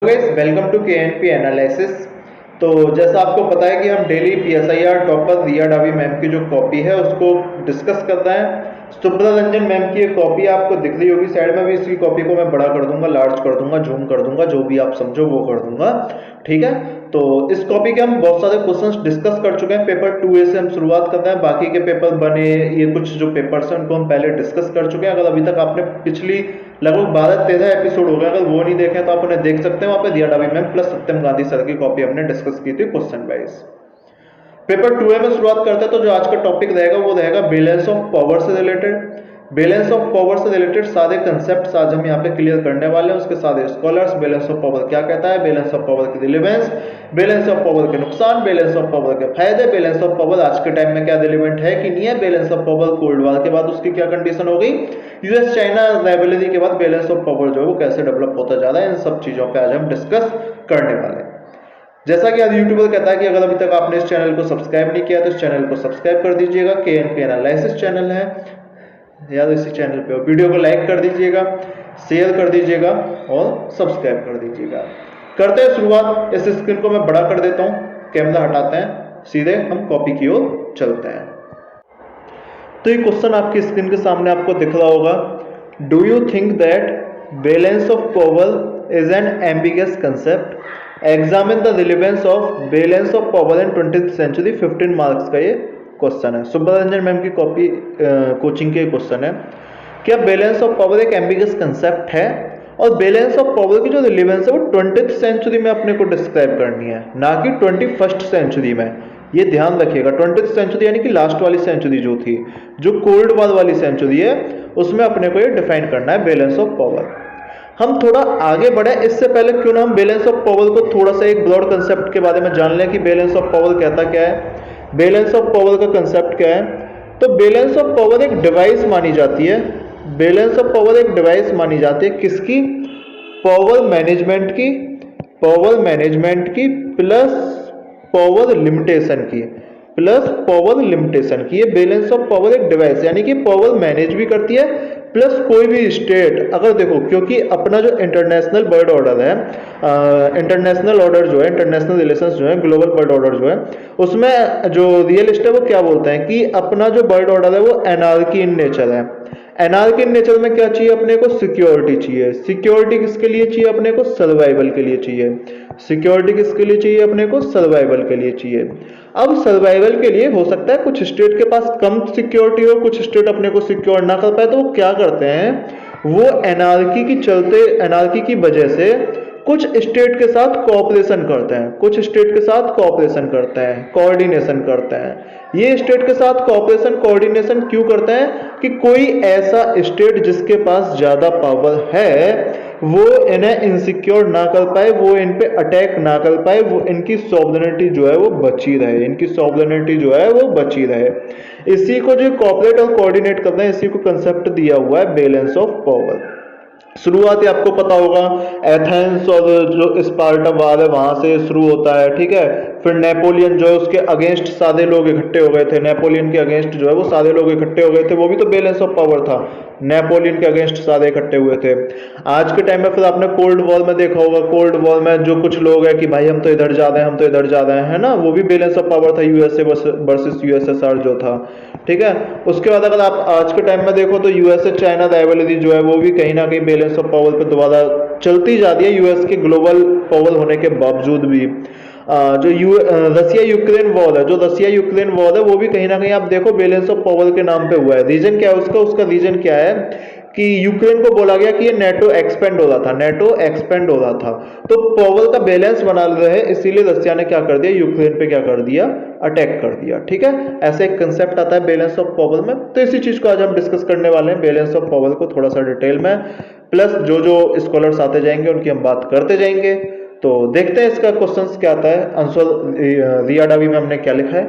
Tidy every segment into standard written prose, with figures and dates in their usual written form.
Welcome to KNP analysis. तो जैसा आपको पता है कि हम डेली PSIR टॉपर रिया डावी मैम की जो कॉपी है उसको डिस्कस कर रहे हैं। सुब्रत रंजन मैम की एक कॉपी आपको दिख रही होगी साइड में भी। इसकी कॉपी को मैं बड़ा कर दूंगा, लार्ज कर दूंगा, जूम कर दूंगा, जो भी आप समझो वो कर दूंगा। ठीक है, तो इस कॉपी के हम बहुत सारे क्वेश्चंस डिस्कस कर चुके हैं। पेपर 2A से हम शुरुआत कर रहे हैं। बाकी के पेपर बने, ये कुछ जो पेपर्स हैं उनको हम पहले डिस्कस कर चुके हैं। अगर अभी तक आपने पिछली लगभग 12-13 एपिसोड हो गए, अगर वो नहीं देखे तो आप उन्हें देख सकते हैं। वहां पे रिया डावी मैम प्लस सत्यम गांधी सर की कॉपी हमने डिस्कस की थी क्वेश्चन वाइज। पेपर 2A में शुरुआत करते हैं। तो जो आज का टॉपिक रहेगा वो रहेगा बैलेंस ऑफ पावर से रिलेटेड। बैलेंस ऑफ पावर से रिलेटेड सारे कंसेप्ट्स आज हम यहाँ पे क्लियर करने वाले हैं। उसके साथ स्कॉलर्स बैलेंस ऑफ पावर क्या कहता है, बैलेंस ऑफ पावर की रिलेवेंस, बैलेंस ऑफ पावर के नुकसान, बैलेंस ऑफ पावर के फायदे, बैलेंस ऑफ पावर आज के टाइम में क्या रिलेवेंट है कि नहीं है, balance of power cold war के बाद उसकी क्या कंडीशन हो गई, यूएस चाइना राइवलरी के बाद बैलेंस ऑफ पावर जो है वो कैसे डेवलप होता जा रहा है, इन सब चीजों पे आज हम डिस्कस करने वाले हैं। जैसा कि आज यूट्यूबर कहता है कि अगर अभी तक आपने इस चैनल को सब्सक्राइब नहीं किया तो इस चैनल को सब्सक्राइब कर दीजिएगा। KNP एनालिसिस चैनल है यार, इसी चैनल पे वीडियो को लाइक कर दीजिएगा, शेयर कर दीजिएगा और सब्सक्राइब कर दीजिएगा। करते हैं शुरुआत। इस स्क्रीन को मैं बड़ा कर देता हूँ, कैमरा हटाते हैं, सीधे हम कॉपी की ओर चलते हैं। तो ये क्वेश्चन आपकी स्क्रीन के सामने आपको दिख रहा होगा। Do you think that balance of power is an ambiguous concept, examine the relevance of balance of power in 20th century. 15 marks का ये क्वेश्चन है। सुब्रत रंजन मैम की कॉपी कोचिंग के क्वेश्चन है। क्या बैलेंस ऑफ पावर एक एम्बिगस कंसेप्ट है और बैलेंस ऑफ पावर की जो रिलेवेंस है वो 20th सेंचुरी में अपने को डिस्क्राइब करनी है, ना कि 21st सेंचुरी में। ये ध्यान रखिएगा, 20th सेंचुरी यानी कि लास्ट वाली सेंचुरी जो थी, जो कोल्ड वॉर वाली सेंचुरी है, उसमें अपने को ये डिफाइन करना है बैलेंस ऑफ पावर। हम थोड़ा आगे बढ़े इससे पहले क्यों ना हम बैलेंस ऑफ पावर को थोड़ा सा एक ब्रॉड कंसेप्ट के बारे में जान लें कि बैलेंस ऑफ पावर कहता क्या है, बैलेंस ऑफ पावर का कंसेप्ट क्या है। तो बैलेंस ऑफ पावर एक डिवाइस मानी जाती है। बैलेंस ऑफ पावर एक डिवाइस मानी जाती है किसकी, पावर मैनेजमेंट की, पावर मैनेजमेंट की प्लस पावर लिमिटेशन की, प्लस पावर लिमिटेशन की। ये बैलेंस ऑफ पावर एक डिवाइस यानी कि पावर मैनेज भी करती है प्लस कोई भी स्टेट, अगर देखो क्योंकि अपना जो इंटरनेशनल वर्ल्ड ऑर्डर है, इंटरनेशनल ऑर्डर जो है, इंटरनेशनल रिलेशंस जो है, ग्लोबल वर्ल्ड ऑर्डर जो है, उसमें जो रियलिस्ट है वो क्या बोलते हैं कि अपना जो वर्ल्ड ऑर्डर है वो एनार्की इन नेचर है। एनार्की इन नेचर में क्या चाहिए अपने को, सिक्योरिटी चाहिए। सिक्योरिटी किसके लिए चाहिए अपने को, सर्वाइवल के लिए चाहिए। सिक्योरिटी किसके लिए चाहिए अपने को, सर्वाइवल के लिए चाहिए। अब सर्वाइवल के लिए हो सकता है कुछ स्टेट के पास कम सिक्योरिटी हो, कुछ स्टेट अपने को सिक्योर ना कर पाए, तो वो क्या करते हैं, वो एनार्की की चलते, एनार्की की वजह से कुछ स्टेट के साथ कोऑपरेशन करते हैं, कुछ स्टेट के साथ कोऑपरेशन करते हैं, कोऑर्डिनेशन करते हैं। ये स्टेट के साथ कोऑपरेशन कोऑर्डिनेशन क्यों करते हैं कि कोई ऐसा स्टेट जिसके पास ज्यादा पावर है वो इन्हें इनसिक्योर ना कर पाए, वो इन पे अटैक ना कर पाए, वो इनकी सॉवरेनिटी जो है वो बची रहे, इनकी सॉवरेनिटी जो है वो बची रहे। इसी को जो कोऑपरेट और कोऑर्डिनेट करते हैं, इसी को कंसेप्ट दिया हुआ है बैलेंस ऑफ पावर। शुरुआत आपको पता होगा एथेंस और जो स्पार्टा वार है वहां से शुरू होता है। ठीक है, फिर नेपोलियन जो है उसके अगेंस्ट सारे लोग इकट्ठे हो गए थे, नेपोलियन के अगेंस्ट जो है वो सारे लोग इकट्ठे हो गए थे, वो भी तो बैलेंस ऑफ पावर था। नेपोलियन के अगेंस्ट सारे इकट्ठे हुए थे। आज के टाइम में फिर आपने कोल्ड वॉर में देखा होगा, कोल्ड वॉर में जो कुछ लोग है कि भाई हम तो इधर जा रहे हैं, हम तो इधर जा रहे हैं, है ना, वो भी बैलेंस ऑफ पावर था, यूएसए वर्सेस यूएसएसआर जो था। ठीक है, उसके बाद अगर आप आज के टाइम में देखो तो यूएसए चाइना राइवलरी जो है वो भी कहीं ना कहीं बैलेंस ऑफ पावर पे दोबारा चलती जाती है, यूएस के ग्लोबल पावर होने के बावजूद भी। जो रसिया यूक्रेन वॉर है, जो रसिया यूक्रेन वॉर है वो भी कहीं ना कहीं आप देखो बैलेंस ऑफ पावर के नाम पे हुआ है। रीजन क्या है उसका, उसका रीजन क्या है कि यूक्रेन को बोला गया कि ये नेटो एक्सपेंड हो रहा था, नेटो एक्सपेंड हो रहा था, तो पावर का बैलेंस बना रहे, इसीलिए रसिया ने क्या कर दिया, यूक्रेन पे क्या कर दिया, अटैक कर दिया। ठीक है, ऐसे एक कंसेप्ट आता है बैलेंस ऑफ पावर में। तो इसी चीज को आज हम डिस्कस करने वाले हैं, बैलेंस ऑफ पावर को थोड़ा सा डिटेल में, प्लस जो जो स्कॉलर्स आते जाएंगे उनकी हम बात करते जाएंगे। तो देखते हैं इसका क्वेश्चन क्या आता है। आंसर रिया डावी में हमने क्या लिखा है,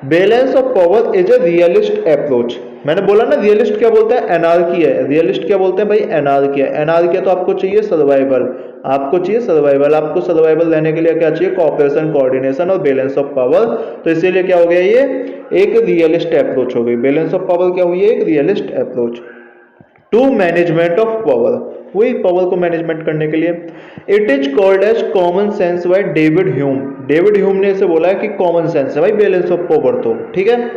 balance of power is a realist approach. मैंने बोला ना रियलिस्ट क्या बोलते हैं, एनार्की है। रियलिस्ट क्या बोलते हैं भाई, एनार्की है। एनार्की है तो आपको चाहिए सर्वाइवल, आपको चाहिए सर्वाइवल। आपको सर्वाइवल लेने के लिए क्या चाहिए, कोऑपरेशन, कोऑर्डिनेशन और बैलेंस ऑफ पावर। तो इसीलिए क्या हो गया, ये एक रियलिस्ट अप्रोच हो गई। बैलेंस ऑफ पावर क्या हुई है, एक realist approach to management of power. वही पावर को मैनेजमेंट करने के लिए। It is called as common sense by David Hume. David Hume ने इसे बोला है कि कॉमन सेंस है भाई बैलेंस ऑफ पावर, तो ठीक है।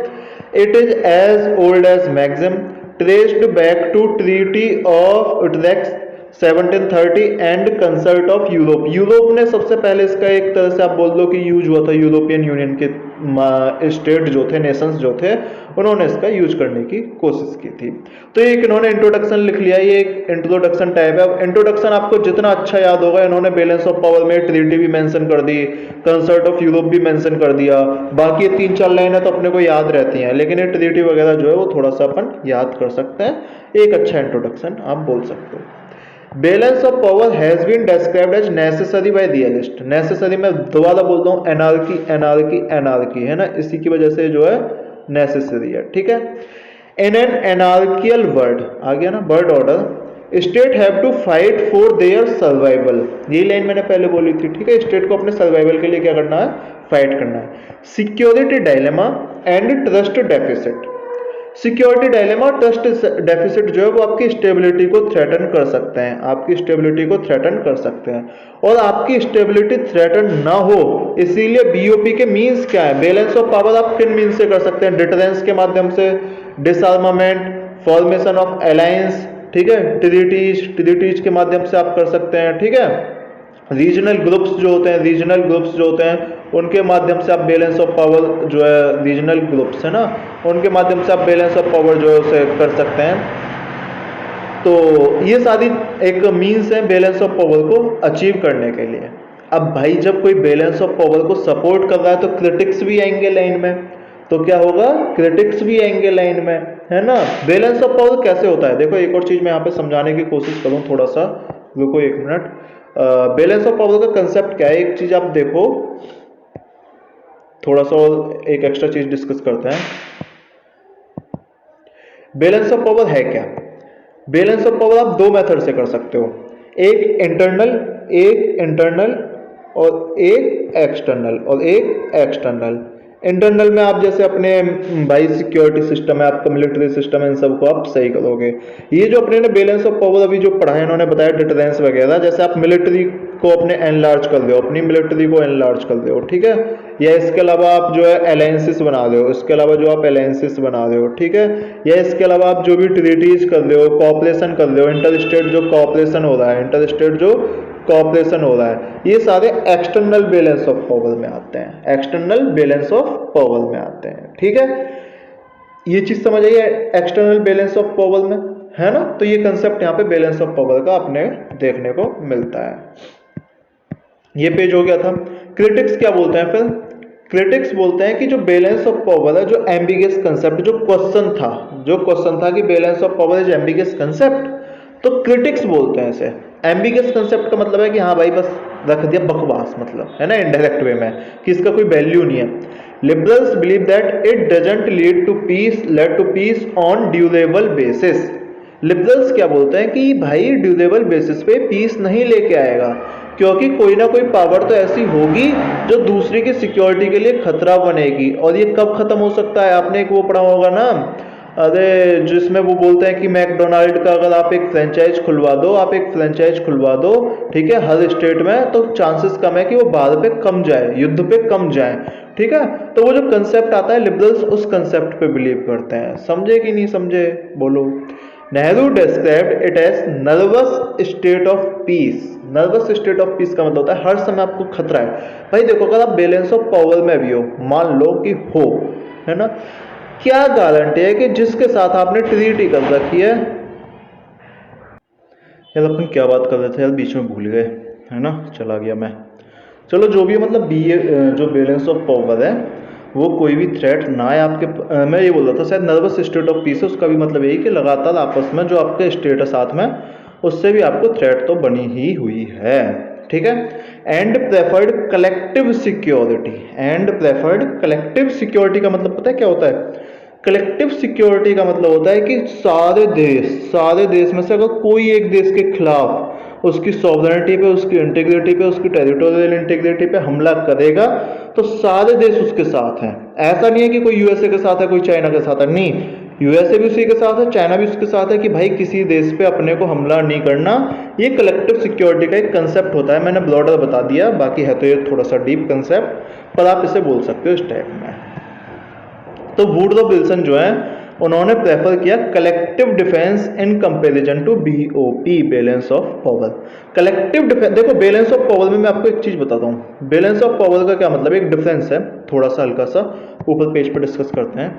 It is as old as maxim, traced back to treaty of Utrecht 1730 and concert of Europe. Europe ने सबसे पहले इसका एक तरह से आप बोल दो कि यूज हुआ था, यूरोपियन यूनियन के स्टेट जो थे, नेशंस जो थे, उन्होंने इसका यूज करने की कोशिश की थी। तो एक इन्होंने इंट्रोडक्शन लिख लिया, ये एक इंट्रोडक्शन टाइप है। अब इंट्रोडक्शन आपको जितना अच्छा याद होगा, इन्होंने बैलेंस ऑफ पावर में ट्रीटी भी मेंशन कर दी, कंसर्ट ऑफ यूरोप भी मेंशन कर दिया। बाकी ये 3-4 लाइनें तो अपने को याद रहती हैं, लेकिन ये ट्रीटी वगैरह जो है वो थोड़ा सा अपन याद कर सकते हैं। एक अच्छा इंट्रोडक्शन आप बोल सकते हो। Balance of power has been described as necessary by realist. Necessary मैं दोबारा बोलता हूँ, एनार्की एनार्की एनार्की है ना, इसी की वजह से जो है नेसेसरी है, ठीक है। इन एन एनार्कियल वर्ल्ड, आ गया ना world order, state have to fight for their survival. ये लाइन मैंने पहले बोली थी, ठीक है। स्टेट को अपने सर्वाइवल के लिए क्या करना है, फाइट करना है। Security dilemma and trust deficit. Security dilemma और ट्रस्ट डेफिसिट जो है वो आपकी स्टेबिलिटी को थ्रेटन कर सकते हैं, आपकी स्टेबिलिटी को थ्रेटन कर सकते हैं। और आपकी स्टेबिलिटी थ्रेटन ना हो, इसीलिए बीओपी के मींस क्या है, बैलेंस ऑफ पावर आप किन मींस से कर सकते हैं, डिटरेंस के माध्यम से, डिसआर्मामेंट, फॉर्मेशन ऑफ अलायंस, ठीक है, ट्रीटीज के माध्यम से आप कर सकते हैं, ठीक है। रीजनल ग्रुप्स जो होते हैं, रीजनल ग्रुप्स जो होते हैं उनके माध्यम से आप बैलेंस ऑफ पावर जो है, रीजनल ग्रुप्स है ना, उनके माध्यम से आप बैलेंस ऑफ पावर जो है उसे कर सकते हैं। तो ये सारी एक मीन्स है बैलेंस ऑफ पावर को अचीव करने के लिए। अब भाई जब कोई बैलेंस ऑफ पावर को सपोर्ट कर रहा है तो क्रिटिक्स भी आएंगे लाइन में, तो क्या होगा, क्रिटिक्स भी आएंगे लाइन में, है ना। बैलेंस ऑफ पावर कैसे होता है, देखो एक और चीज मैं यहाँ पे समझाने की कोशिश करूँ, थोड़ा सा रुको एक मिनट। बैलेंस ऑफ पावर का कंसेप्ट क्या है, एक चीज आप देखो, थोड़ा सा और एक एक्स्ट्रा चीज डिस्कस करते हैं। बैलेंस ऑफ पावर है क्या, बैलेंस ऑफ पावर आप दो मेथड से कर सकते हो, एक इंटरनल और एक एक्सटर्नल, इंटरनल में आप जैसे अपने भाई सिक्योरिटी सिस्टम है, आपका मिलिट्री सिस्टम है, इन सबको आप सही करोगे। ये जो अपने ने बैलेंस ऑफ पावर अभी जो पढ़ा है, इन्होंने बताया डिटरेंस वगैरह, जैसे आप मिलिट्री को अपने एनलार्ज कर दो, अपनी मिलिट्री को एनलार्ज कर दो, ठीक है। या इसके अलावा आप जो है अलायंसेस बना रहे हो, इसके अलावा जो आप अलायंसेस बना रहे हो, ठीक है। या इसके अलावा आप जो भी ट्रीटीज कर रहे हो, कॉपरेशन कर रहे हो, इंटर स्टेट जो कॉपरेशन हो रहा है, इंटर स्टेट जो कॉपरेशन हो रहा है, ये सारे एक्सटर्नल बैलेंस ऑफ पावर में आते हैं, एक्सटर्नल बैलेंस ऑफ पावर में आते हैं, ठीक है। ये चीज समझ आइए, एक्सटर्नल बैलेंस ऑफ पावर में, है ना। तो ये कंसेप्ट यहाँ पे बैलेंस ऑफ पावर का अपने देखने को मिलता है। ये पेज हो गया था। क्रिटिक्स क्या बोलते हैं फिर, क्रिटिक्स बोलते हैं कि जो बैलेंस ऑफ पावर है, जो एम्बिगियस कंसेप्ट, जो क्वेश्चन था कि balance of power is ambiguous concept, तो क्रिटिक्स बोलते हैं इसे। एम्बिगियस कंसेप्ट का मतलब है कि हाँ भाई बस रख दिया बकवास, मतलब है ना, इनडायरेक्ट वे में, कि इसका कोई वैल्यू नहीं है। Liberals believe that it doesn't lead to peace on durable basis. Liberals क्या बोलते हैं कि भाई ड्यूरेबल बेसिस पे पीस नहीं लेके आएगा, क्योंकि कोई ना कोई पावर तो ऐसी होगी जो दूसरे की सिक्योरिटी के लिए खतरा बनेगी। और ये कब खत्म हो सकता है, आपने एक वो पढ़ा होगा ना, अरे जिसमें वो बोलते हैं कि मैकडोनाल्ड का अगर आप एक फ्रेंचाइज खुलवा दो, ठीक है, हर स्टेट में, तो चांसेस कम है कि वो बाहर पे कम जाए, युद्ध पे कम जाए, ठीक है। तो वो जो कंसेप्ट आता है, लिबरल्स उस कंसेप्ट पे बिलीव करते हैं। समझे कि नहीं समझे, बोलो। Nehru described it as nervous state of peace. Nervous state of peace का मतलब होता है हर समय आपको खतरा है। भाई देखो, अगर आप बैलेंस ऑफ पावर में भी हो, मान लो कि हो, है ना, क्या गारंटी है कि जिसके साथ आपने ट्रीटी कर रखी है, यार अपन क्या बात कर रहे थे यार, बीच में भूल गए, है ना, चला गया मैं। चलो जो भी, मतलब जो बैलेंस ऑफ पावर है वो कोई भी थ्रेट ना है आपके, मैं ये बोल रहा था शायद नर्वस स्टेट ऑफ पीस है, उसका भी मतलब यही कि लगातार आपस में जो आपके स्टेट है साथ में, उससे भी आपको थ्रेट तो बनी ही हुई है, ठीक है। एंड प्रेफर्ड कलेक्टिव सिक्योरिटी का मतलब पता है क्या होता है, कलेक्टिव सिक्योरिटी का मतलब होता है कि सारे देश में से अगर कोई एक देश के खिलाफ उसकी सॉवरेनिटी पे, उसकी इंटीग्रिटी पे, उसकी टेरिटोरियल इंटीग्रिटी पे हमला करेगा तो सारे देश उसके साथ हैं। ऐसा नहीं है कि कोई यूएसए के साथ है, कोई चाइना के साथ है, नहीं, यूएसए भी उसी के साथ है, चाइना भी उसके साथ है कि भाई किसी देश पे अपने को हमला नहीं करना। ये कलेक्टिव सिक्योरिटी का एक कंसेप्ट होता है, मैंने ब्रॉडर बता दिया, बाकी है तो ये थोड़ा सा डीप कंसेप्ट, पर आप इसे बोल सकते हो इस टाइप में। तो वुडरो विल्सन जो है उन्होंने प्रेफर किया collective defence in comparison to BOP, balance of power. Collective defence, देखो बैलेंस ऑफ पावर में मैं आपको एक चीज बताता हूँ। बैलेंस ऑफ पावर का क्या मतलब, एक डिफरेंस है थोड़ा सा हल्का सा, ऊपर पेज पर डिस्कस करते हैं।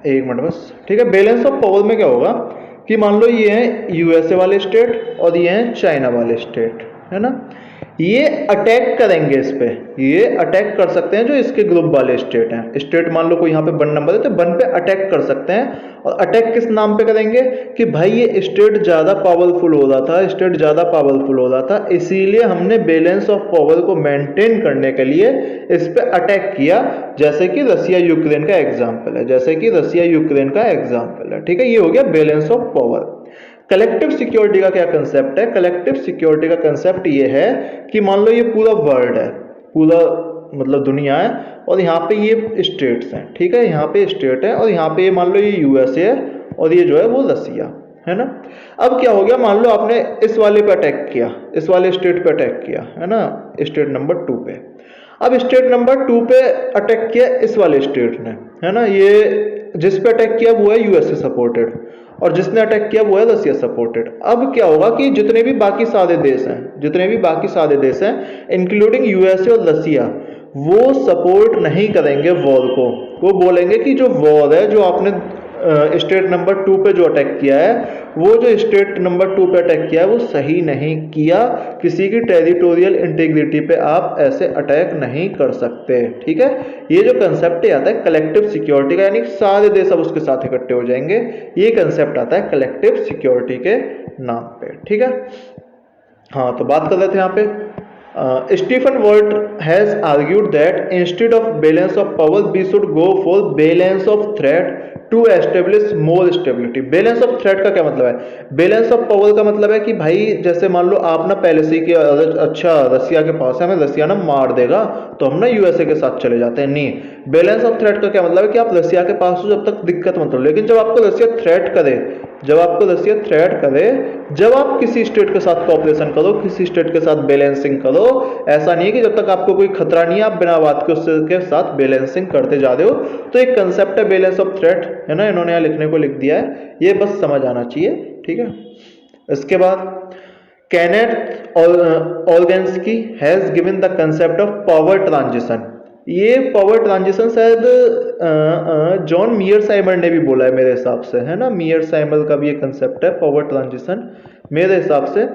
एक मिनट बस, ठीक है। बैलेंस ऑफ पावर में क्या होगा कि मान लो ये है यूएसए वाले स्टेट और ये हैं चाइना वाले स्टेट, है ना। ये अटैक करेंगे इस पे, ये अटैक कर सकते हैं जो इसके ग्रुप वाले स्टेट हैं। स्टेट मान लो कोई यहाँ पे 1 नंबर है तो 1 पे अटैक कर सकते हैं। और अटैक किस नाम पे करेंगे कि भाई ये स्टेट ज्यादा पावरफुल हो रहा था, स्टेट ज्यादा पावरफुल हो रहा था, इसीलिए हमने बैलेंस ऑफ पावर को मेंटेन करने के लिए इस पे अटैक किया। जैसे कि रसिया यूक्रेन का एग्जाम्पल है, जैसे कि रसिया यूक्रेन का एग्जाम्पल है, ठीक है। ये हो गया balance of power. Collective security का क्या कंसेप्ट है, कलेक्टिव सिक्योरिटी का कंसेप्ट ये है कि मान लो ये पूरा वर्ल्ड है, पूरा मतलब दुनिया है, और यहाँ पे ये स्टेट्स हैं, ठीक है। यहाँ पे स्टेट है और यहाँ पे मान लो ये यूएसए है और ये जो है वो रसिया है ना। अब क्या हो गया, मान लो आपने इस वाले पे अटैक किया, इस वाले स्टेट पे अटैक किया, है ना, स्टेट नंबर 2 पे। अब स्टेट नंबर 2 पे अटैक किया इस वाले स्टेट ने, है ना। ये जिस पे अटैक किया वो है यूएसए सपोर्टेड और जिसने अटैक किया वो है रसिया सपोर्टेड। अब क्या होगा कि जितने भी बाकी सारे देश हैं, जितने भी बाकी सारे देश हैं इंक्लूडिंग यूएसए और रसिया, वो सपोर्ट नहीं करेंगे वॉर को। वो बोलेंगे कि जो वॉर है, जो आपने स्टेट नंबर 2 पे जो अटैक किया है, वो जो स्टेट नंबर 2 पे अटैक किया है वो सही नहीं किया। किसी की टेरिटोरियल इंटीग्रिटी पे आप ऐसे अटैक नहीं कर सकते, ठीक है। ये जो कंसेप्ट आता है कलेक्टिव सिक्योरिटी का, यानी सारे देश अब उसके साथ इकट्ठे हो जाएंगे, ये कंसेप्ट आता है कलेक्टिव सिक्योरिटी के नाम पे, ठीक है। हाँ, तो बात कर रहे थे यहाँ पे Stephen Walt has argued that instead of balance of power, we should go for balance of threat to establish more stability. Balance of threat का क्या मतलब है, balance of power का मतलब है कि भाई जैसे मान लो आप ना पहले से कि अच्छा रसिया के पास है, हमें रसिया ना मार देगा तो हम ना यूएसए के साथ चले जाते हैं, नहीं। बैलेंस ऑफ थ्रेट का क्या मतलब है कि आप रसिया के पास हो जब तक दिक्कत मत हो, लेकिन जब आपको रसिया थ्रेट करे, जब आपको रसिया थ्रेट करे, जब आप किसी स्टेट के साथ कोऑपरेशन करो, किसी स्टेट के साथ बैलेंसिंग करो। ऐसा नहीं है कि जब तक आपको कोई खतरा नहीं है आप बिना बात के उसके साथ बैलेंसिंग करते जा रहे हो। तो एक कंसेप्ट है बैलेंस ऑफ थ्रेट, है ना, इन्होंने यहाँ लिखने को लिख दिया है, ये बस समझ आना चाहिए, ठीक है। इसके बाद Kenneth Organski has given the concept of power transition. ये पावर ट्रांजिशन शायद जॉन मियर साइमर ने भी बोला है मेरे हिसाब से, है ना। मियर साइमर का भी ये कंसेप्ट है पावर ट्रांजिशन मेरे हिसाब से।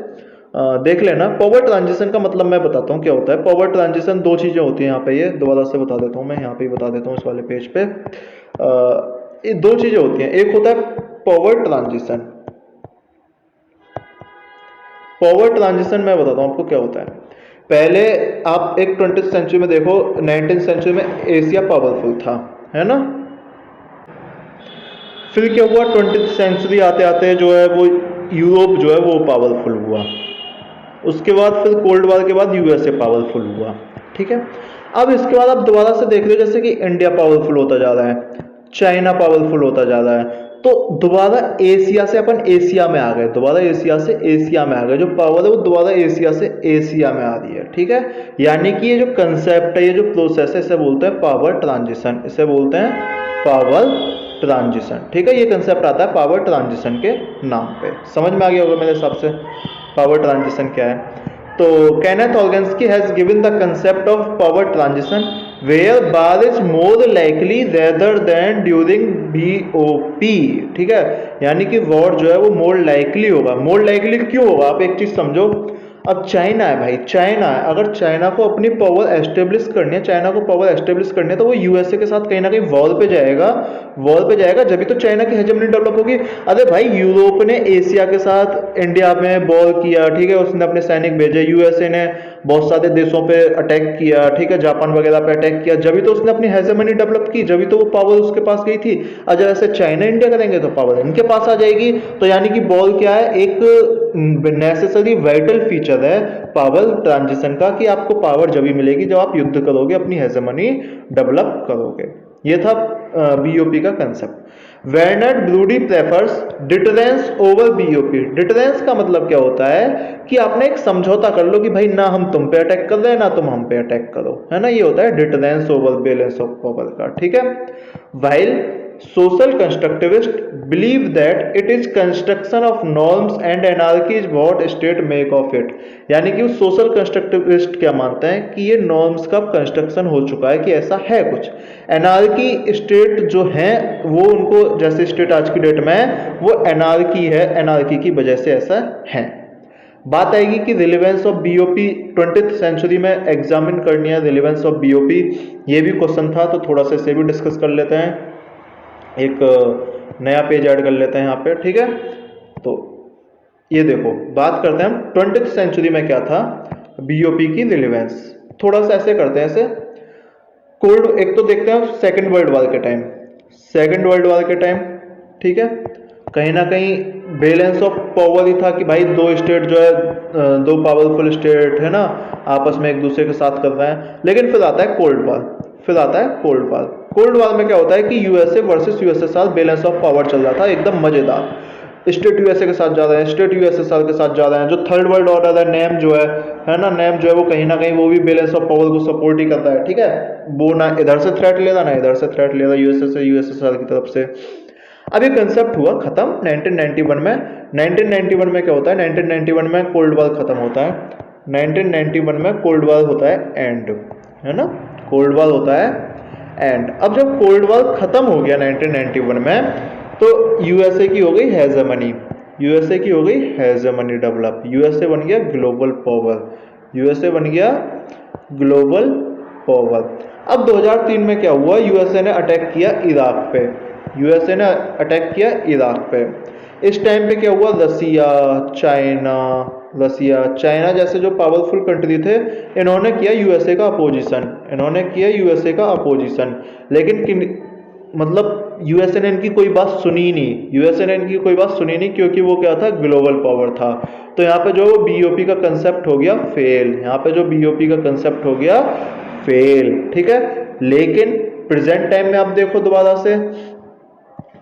देख लेना, पावर ट्रांजिशन का मतलब मैं बताता हूँ क्या होता है। पावर ट्रांजिशन 2 चीजें होती हैं यहाँ पे, ये दोबारा से बता देता हूँ मैं, यहाँ पे ही बता देता हूँ इस वाले पेज पे। ये 2 चीजें होती हैं, एक होता है पावर ट्रांजिशन। पावर ट्रांजिशन मैं बताता हूँ आपको क्या होता है। पहले आप एक 20th सेंचुरी में देखो, 19th सेंचुरी में एशिया पावरफुल था, है ना। फिर क्या हुआ, 20th सेंचुरी आते आते जो है वो यूरोप जो है वो पावरफुल हुआ। उसके बाद फिर कोल्ड वॉर के बाद यूएसए पावरफुल हुआ, ठीक है। अब इसके बाद आप दोबारा से देख लो जैसे कि इंडिया पावरफुल होता जा रहा है, चाइना पावरफुल होता जा रहा है, तो दोबारा एशिया से अपन एशिया में आ गए, दोबारा एशिया से एशिया में आ गए। जो पावर है वो दोबारा एशिया से एशिया में आ रही है, ठीक है। यानी कि ये जो कंसेप्ट है, ये जो प्रोसेस है, इसे बोलते हैं पावर ट्रांजिशन, इसे बोलते हैं पावर ट्रांजिशन, ठीक है। ये कंसेप्ट आता है पावर ट्रांजिशन के नाम पे। समझ में आ गया होगा मेरे हिसाब से पावर ट्रांजिशन क्या है। तो Kenneth Organski has given the concept of power transition where war is more likely rather than during BOP, ठीक है। यानी कि वॉर जो है वो मोर लाइकली होगा। मोर लाइकली क्यों होगा, आप एक चीज समझो। अब चाइना है भाई, चाइना है, अगर चाइना को अपनी पावर एस्टेब्लिश करनी है, चाइना को पावर एस्टेब्लिश करनी है, तो वो यूएसए के साथ कहीं ना कहीं वॉर पे जाएगा, वॉर पे जाएगा, जब भी तो चाइना की हेजेमनी डेवलप होगी। अरे भाई यूरोप ने एशिया के साथ इंडिया में वॉर किया, ठीक है, उसने अपने सैनिक भेजे, यूएसए ने बहुत सारे देशों पे अटैक किया, ठीक है, जापान वगैरह पे अटैक किया, जब भी तो उसने अपनी हेजेमनी डेवलप की, जब भी तो वो पावर उसके पास गई थी। अगर ऐसे चाइना इंडिया करेंगे तो पावर इनके पास आ जाएगी। तो यानी कि बॉल क्या है, एक नेसेसरी वाइटल फीचर है पावर ट्रांजिशन का, कि आपको पावर जब भी मिलेगी जब आप युद्ध करोगे, अपनी हेजेमनी डेवलप करोगे, ये था बीओपी का concept. Bernard Brodie prefers deterrence over BOP. Deterrence का मतलब क्या होता है कि आपने एक समझौता कर लो कि भाई ना हम तुम पे अटैक कर रहे हैं ना तुम हम पे अटैक करो, है ना। ये होता है deterrence over balance of power का, ठीक है। While social constructivists believe that it is construction of norms and anarchy is what state make of it। यानी कि सोशल कंस्ट्रक्टिविस्ट क्या मानते हैं कि ये नॉर्म्स का कंस्ट्रक्शन हो चुका है, कि ऐसा है कुछ। एनार्की स्टेट जो है वो उनको, जैसे स्टेट आज की डेट में है वो एनार्की है, एनार्की की वजह से ऐसा है। बात आएगी कि relevance of BOP 20th century में एग्जामिन करनी है, रिलेवेंस ऑफ बीओपी, ये भी क्वेश्चन था तो थोड़ा सा इसे भी डिस्कस कर लेते हैं। एक नया पेज ऐड कर लेते हैं यहाँ पे, ठीक है। तो ये देखो, बात करते हैं हम 20th सेंचुरी में क्या था बीओपी की रिलेवेंस। थोड़ा सा ऐसे करते हैं, ऐसे कोल्ड, एक तो देखते हैं सेकेंड वर्ल्ड वॉर के टाइम, सेकेंड वर्ल्ड वॉर के टाइम, ठीक है। कहीं ना कहीं बैलेंस ऑफ पावर ही था कि भाई दो स्टेट जो है, दो पावरफुल स्टेट है ना, आपस में एक दूसरे के साथ कर रहे हैं। लेकिन फिर आता है कोल्ड वॉर, फिर आता है कोल्ड वॉर। कोल्ड वॉर में क्या होता है कि USA versus USSR balance of power चल रहा था, एकदम मजेदार। स्टेट यूएसए के साथ जा रहे हैं, स्टेट यूएसएसआर के साथ जा रहे हैं। जो थर्ड वर्ल्ड ऑर्डर है, नेम जो है ना, नेम जो है वो कहीं ना कहीं वो भी बैलेंस ऑफ पावर को सपोर्ट ही करता है, ठीक है। वो ना इधर से थ्रेट ले रहा ना इधर से थ्रेट ले रहा, यूएसए से यूएसएसआर की तरफ से। अब ये कंसेप्ट हुआ खत्म 1991 में। 1991 में क्या होता है, 1991 में कोल्ड वॉर खत्म होता है। 1991 में कोल्ड वॉर होता है एंड, है ना, कोल्ड वॉर होता है एंड। अब जब कोल्ड वॉर खत्म हो गया 1991 में, तो यूएसए की हो गई हेजेमनी, यूएसए की हो गई हेजेमनी डेवलप, यूएसए बन गया ग्लोबल पावर, यूएसए बन गया ग्लोबल पावर। अब 2003 में क्या हुआ, यूएसए ने अटैक किया इराक पे, यूएसए ने अटैक किया इराक पे। इस टाइम पे क्या हुआ, रसिया, चाइना, रसिया चाइना जैसे जो पावरफुल कंट्री थे, इन्होंने किया यूएसए का अपोजिशन, इन्होंने किया यूएसए का अपोजिशन। लेकिन मतलब यूएसए ने इनकी कोई बात सुनी नहीं, यूएसए ने इनकी कोई बात सुनी नहीं, क्योंकि वो क्या था, ग्लोबल पावर था। तो यहाँ पे जो बीओपी का कंसेप्ट हो गया फेल, यहाँ पे जो बीओपी का कंसेप्ट हो गया फेल, ठीक है। लेकिन प्रेजेंट टाइम में आप देखो दोबारा से,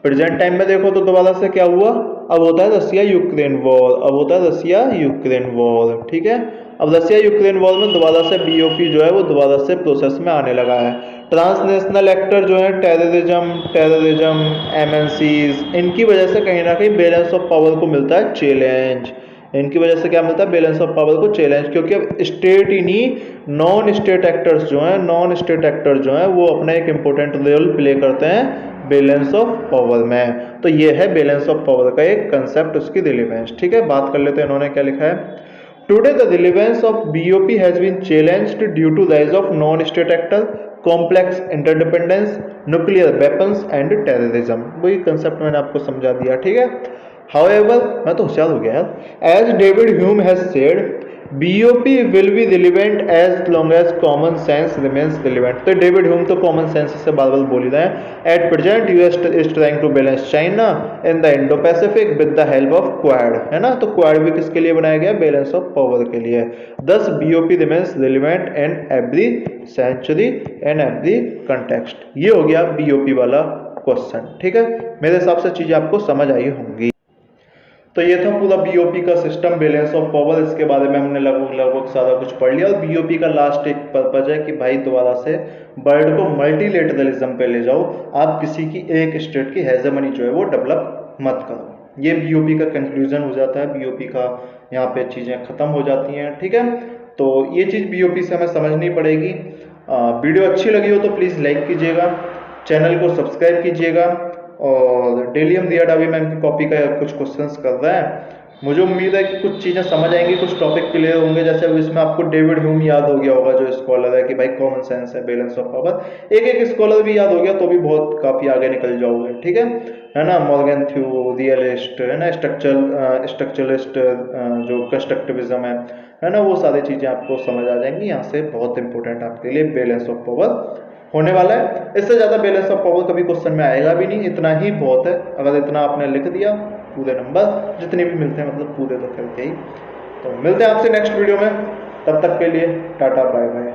प्रेजेंट टाइम में देखो तो दोबारा से क्या हुआ, अब होता है रसिया यूक्रेन वॉर, अब होता है रसिया यूक्रेन वॉर, ठीक है। अब रसिया यूक्रेन वॉर में दोबारा से बीओपी जो है वो दोबारा से प्रोसेस में आने लगा है। ट्रांसनेशनल एक्टर जो है, टेररिज्म, एमएनसीज, इनकी वजह से कहीं ना कहीं बैलेंस ऑफ पावर को मिलता है चैलेंज, इनकी वजह से क्या मिलता है, बैलेंस ऑफ पावर को चैलेंज। क्योंकि अब स्टेट ही नहीं, नॉन स्टेट एक्टर्स जो हैं, नॉन स्टेट एक्टर जो हैं वो अपना एक इंपॉर्टेंट रोल प्ले करते हैं बैलेंस ऑफ पावर में। तो ये है बैलेंस ऑफ पावर का एक कंसेप्ट, उसकी रिलेवेंस, ठीक है। बात कर लेते हैं इन्होंने क्या लिखा है। Today the relevance of BOP has been challenged due to rise of non state actor, complex interdependence, nuclear weapons and terrorism. वही कंसेप्ट मैंने आपको समझा दिया, ठीक है। However, मैं तो होशियार हो गया यार। As David Hume has said, BOP will be relevant as long as common sense remains relevant। तो डेविड ह्यूम तो कॉमन सेंस से बार बार बोल ही रहे हैं। At present, US is trying to balance China in the Indo-Pacific with the help of Quad, है ना। तो Quad भी किसके लिए बनाया गया, बैलेंस ऑफ पावर के लिए। Thus, BOP remains relevant in every century and every context। ये हो गया BOP वाला क्वेश्चन, ठीक है। मेरे हिसाब से चीजें आपको समझ आई होंगी। तो ये था पूरा बीओपी का सिस्टम, बैलेंस ऑफ पावर, इसके बारे में हमने लगभग सारा कुछ पढ़ लिया। और बीओपी का लास्ट एक पर्पज है कि भाई दोबारा से वर्ल्ड को मल्टीलेटरलिज्म पे ले जाओ, आप किसी की एक स्टेट की हेजेमनी जो है वो डेवलप मत करो। ये बीओपी का कंक्लूजन हो जाता है, बीओपी का यहाँ पे चीज़ें खत्म हो जाती हैं, ठीक है। तो ये चीज़ बीओपी से हमें समझनी पड़ेगी। वीडियो अच्छी लगी हो तो प्लीज़ लाइक कीजिएगा, चैनल को सब्सक्राइब कीजिएगा, और डेली हम दिया डावी मैम की कॉपी का कुछ क्वेश्चंस कर रहे हैं। मुझे उम्मीद है कि कुछ चीज़ें समझ आएंगी, कुछ टॉपिक क्लियर होंगे। जैसे अब इसमें आपको डेविड ह्यूम याद हो गया होगा, जो स्कॉलर है कि भाई कॉमन सेंस है, बैलेंस ऑफ पावर। एक एक स्कॉलर भी याद हो गया तो भी बहुत काफ़ी आगे निकल जाओगे, ठीक है ना। मॉर्गन थ्यू, रियलिस्ट, है ना, स्ट्रक्चरलिस्ट, जो कंस्ट्रक्टिविज्म है ना, वो सारी चीज़ें आपको समझ आ जाएंगी। यहाँ से बहुत इंपॉर्टेंट आपके लिए बैलेंस ऑफ पावर होने वाला है। इससे ज़्यादा बैलेंस ऑफ पावर कभी क्वेश्चन में आएगा भी नहीं, इतना ही बहुत है। अगर इतना आपने लिख दिया, पूरे नंबर जितने भी मिलते हैं मतलब पूरे तो करके ही। तो मिलते हैं आपसे नेक्स्ट वीडियो में, तब तक के लिए टाटा बाय बाय।